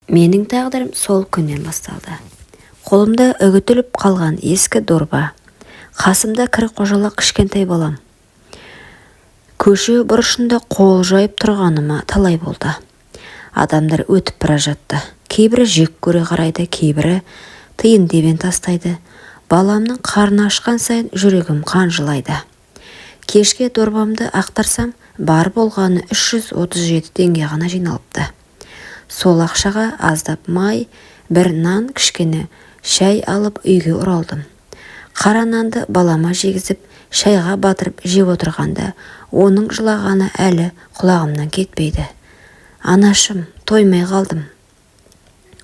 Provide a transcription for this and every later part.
Менің тағдырым сол күннен басталды. Қолымда үгітіліп қалған ескі дорба, қасымда кір қожалақ кішкентай балам. Көше бұрышында қол жайып тұрғаныма талай болды. Адамдар өтіп бара жатты. Кейбірі жек көре қарайды, кейбірі тиын тебен тастайды. Баламның қарны ашқан сайын жүрегім қанжылайды. Кешке дорбамды ақтарсам, бар болғаны 337 теңге ғана жиналыпты. Сол ақшаға аздап май, бір нан, кішкене шәй алып үйге оралдым. Қара нанды балама жегізіп, шайға батырып жеп отырғанда, оның жылағаны әлі құлағымнан кетпейді. Анашым, тоймай қалдым.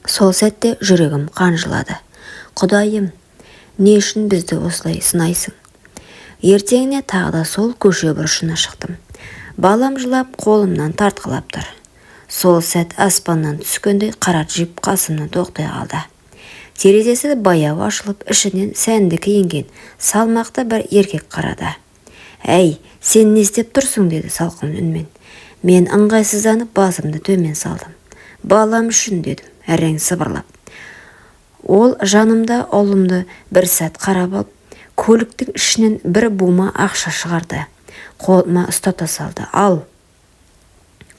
Сол сәтте жүрегім қанжылады. Құдайым, не үшін бізді осылай сынайсың? Ертеңіне тағы да сол көше бұрышына шықтым. Балам жылап, қолымнан тартқылап тұр. Сол сәт аспаннан түскенде қара джип қасымнан тоқтай қалды. Терезесі баяу ашылып, ішінен сәнді киінген салмақты бір еркек қарады. «Әй, сен не істеп тұрсың?» деді салқын үнмен. Мен ыңғайсызданып басымды төмен салдым. «Балам үшін» дедім, әрең сыбырлап. Ол жанымда ұлымды бір сәт қарап алып, көліктің ішінен бір бума ақша шығарды. Қолыма ұстата салды. «Ал!»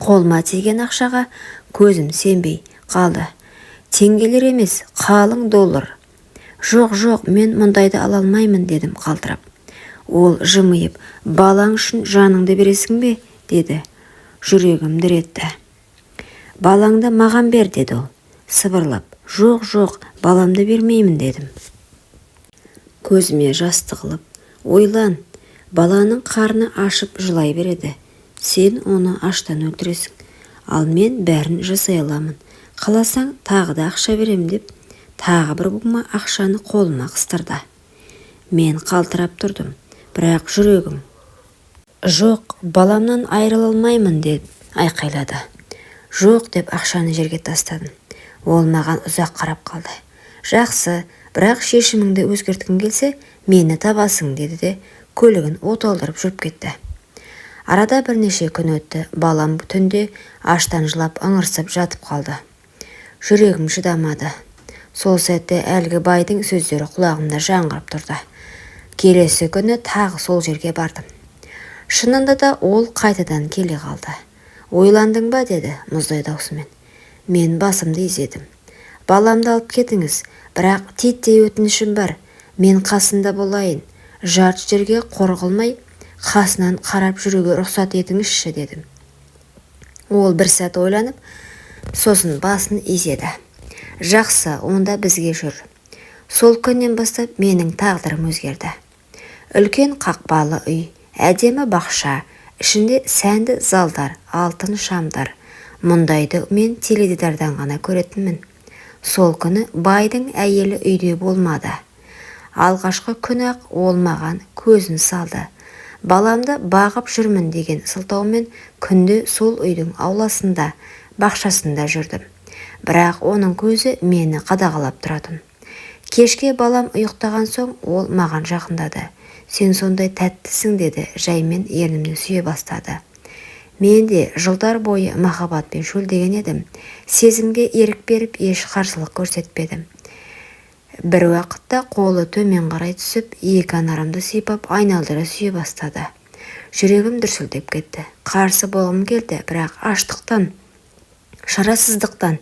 Қолыма тиген ақшаға көзім сенбей қалды. Теңгелер емес, қалың доллар. Жоқ, мен мұндайды ала алмаймын дедім қалтырап. Ол жымиып, балаң үшін жаныңды бересің бе? Деді. Жүрегім дір етті. Балаңды маған бер, деді ол, сыбырлап. Жоқ, баламды бермеймін дедім. Көзіме жас тығылып, ойлан, баланың қарны ашып жылай береді. Сен оны аштан өлтіресің, ал мен бәрін жасай аламын. Қаласаң тағы да ақша берем деп, тағы бір бума ақшаны қолыма қыстырды. Мен қалтырап тұрдым, бірақ жүрегім. Жоқ, баламнан айырыла алмаймын деп айқайлады. Жоқ деп ақшаны жерге тастадым. Ол маған ұзақ қарап қалды. Жақсы, бірақ шешіміңді өзгерткің келсе, мені табасың деді де көлігін оталдырып жүріп кетті. Арада бірнеше күн өтті. Балам түнде аштан жылап ыңырсып жатып қалды. Жүрегім шыдамады. Сол сәтте әлгі байдың сөздері құлағымда жаңғырып тұрды. Келесі күні тағы сол жерге бардым. Шынында да ол қайтадан келе қалды. Ойландың ба деді мұздай даусымен. Мен басымды изедім. Баламды алып кетіңіз, бірақ титтей өтінішім бар. Мен қасында болайын. Жарт жерге қор қылмай, қасынан қарап жүруге рұқсат етіңізші дедім. Ол бір сәт ойланып, сосын басын изеді. Жақсы, онда бізге жүр. Сол күннен бастап менің тағдырым өзгерді. Үлкен қақпалы үй, әдемі бақша, ішінде сәнді залдар, алтын шамдар. Мұндайды мен теледидардан ғана көретінмін. Сол күні байдың әйелі үйде болмады. Алғашқы күні-ақ ол маған көзін салды. Баламды бағып жүрмін деген сылтаумен күнде сол үйдің ауласында, бақшасында жүрдім. Бірақ оның көзі мені қадағалап тұратын. Кешке балам ұйықтаған соң ол маған жақындады. Сен сондай тәттісің деді, жаймен ернімді сүйе бастады. Мен де жылдар бойы махаббатпен шөлдеген едім. Сезімге ерік беріп, еш қарсылық көрсетпедім. Бір уақытта қолы төмен қарай түсіп, екі анарамды сипап, айналдыра сүйе бастады. Жүрегім дүрсілдеп кетті. Қарсы болғым келді, бірақ аштықтан, шарасыздықтан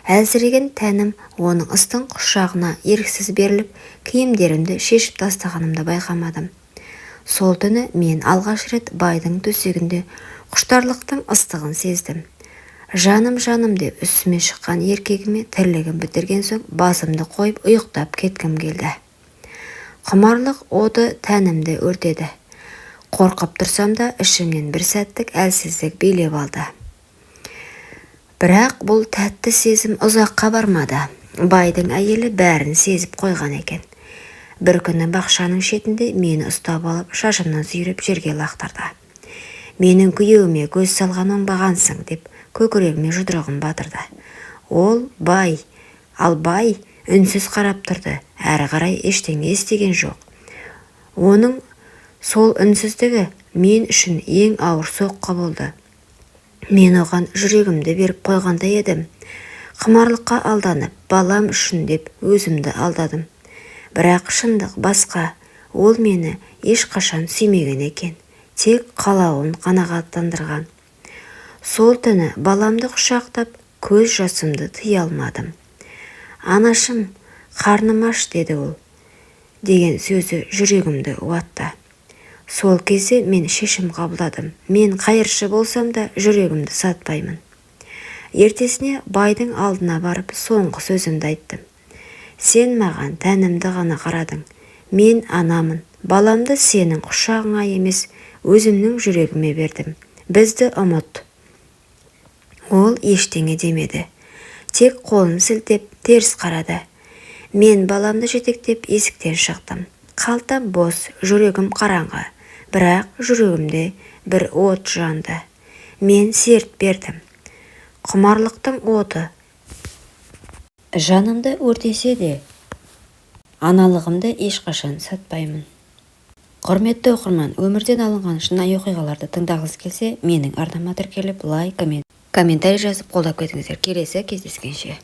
әлсіреген тәнім оның ыстың құшағына еріксіз беріліп, киімдерімді шешіп тастағанымды байқамадым. Сол түні мен алғаш рет байдың төсегінде құштарлықтың ыстығын сездім. Жаным деп үстіме шыққан еркегіме тірлігім бітірген соң басымды қойып ұйықтап кеткім келді. Құмарлық оты тәнімді өртеді. Қорқып тұрсам да ішімнен бір сәттік әлсіздік билеп алды. Бірақ бұл тәтті сезім ұзаққа бармады. Байдың әйелі бәрін сезіп қойған екен. Бір күні бақшаның шетінде мені ұстап алып, шашымнан сүйреп жерге лақтырды. Менің күйеуіме көз салған оңбағансың деп көкірегіме жұдырығын батырды. Ол бай, ал бай үнсіз қарап тұрды, әрі қарай ештеңе естіген жоқ. Оның сол үнсіздігі мен үшін ең ауыр соққы болды. Мен оған жүрегімді беріп қойғандай едім. Құмарлыққа алданып, балам үшін деп өзімді алдадым. Бірақ шындық басқа, ол мені ешқашан сүймеген екен, тек қалауын қанағаттандырған. Сол түні баламды құшақтап, көз жасымды тыя алмадым. Анашым, қарным аш, деді ол. Деген сөзі жүрегімді уатты. Сол кезде мен шешім қабылдадым. Мен қайыршы болсам да жүрегімді сатпаймын. Ертесіне байдың алдына барып соңғы сөзімді айттым. Сен маған тәнімді ғана қарадың. Мен анамын. Баламды сенің құшағыңа емес, өзімнің жүрегіме бердім. Бізді ұмыт. Ол ештеңе демеді. Тек қолын сілтеп теріс қарады. Мен баламды жетектеп есіктен шықтым. Қалтам бос, жүрегім қараңғы. Бірақ жүрегімде бір от жанды. Мен серт бердім. Құмарлықтың оты жанымды өртесе де, аналығымды ешқашан сатпаймын. Құрметті оқырман, өмірден алынған шынайы оқиғаларды тыңдағыңыз келсе, менің арнама тіркеліп, лайк, комментарий жазып қолдап кетіңіздер. Келесі кездескенше.